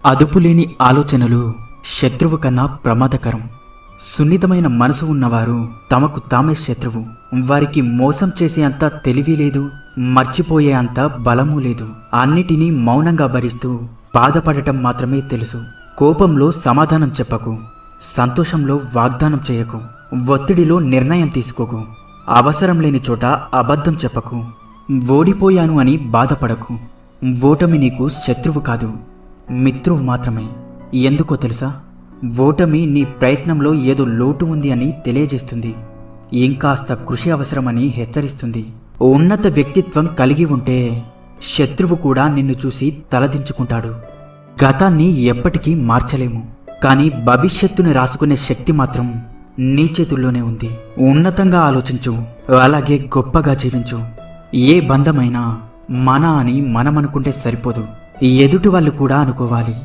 అదుపులేని ఆలోచనలు శత్రువు కన్నా ప్రమాదకరం. సున్నితమైన మనసు ఉన్నవారు తమకు తామే శత్రువు. వారికి మోసం చేసే అంత తెలివి లేదు, మర్చిపోయే అంత బలమూ లేదు. అన్నిటినీ మౌనంగా భరిస్తూ బాధపడటం మాత్రమే తెలుసు. కోపంలో సమాధానం చెప్పకు, సంతోషంలో వాగ్దానం చేయకు, ఒత్తిడిలో నిర్ణయం తీసుకోకు, అవసరం లేని చోట అబద్ధం చెప్పకు, ఓడిపోయాను అని బాధపడకు. ఓటమి నీకు శత్రువు కాదు, మిత్రువు మాత్రమే. ఎందుకో తెలుసా? ఓటమి నీ ప్రయత్నంలో ఏదో లోటు ఉంది అని తెలియజేస్తుంది, ఇంకాస్త కృషి అవసరమని హెచ్చరిస్తుంది. ఉన్నత వ్యక్తిత్వం కలిగి ఉంటే శత్రువు కూడా నిన్ను చూసి తలదించుకుంటాడు. గతాన్ని ఎప్పటికీ మార్చలేము, కానీ భవిష్యత్తుని రాసుకునే శక్తి మాత్రం నీ చేతుల్లోనే ఉంది. ఉన్నతంగా ఆలోచించు, అలాగే గొప్పగా జీవించు. ఏ బంధమైనా మన అని మనమనుకుంటే సరిపోదు, ఎదుటి వాళ్ళు కూడా అనుకోవాలి.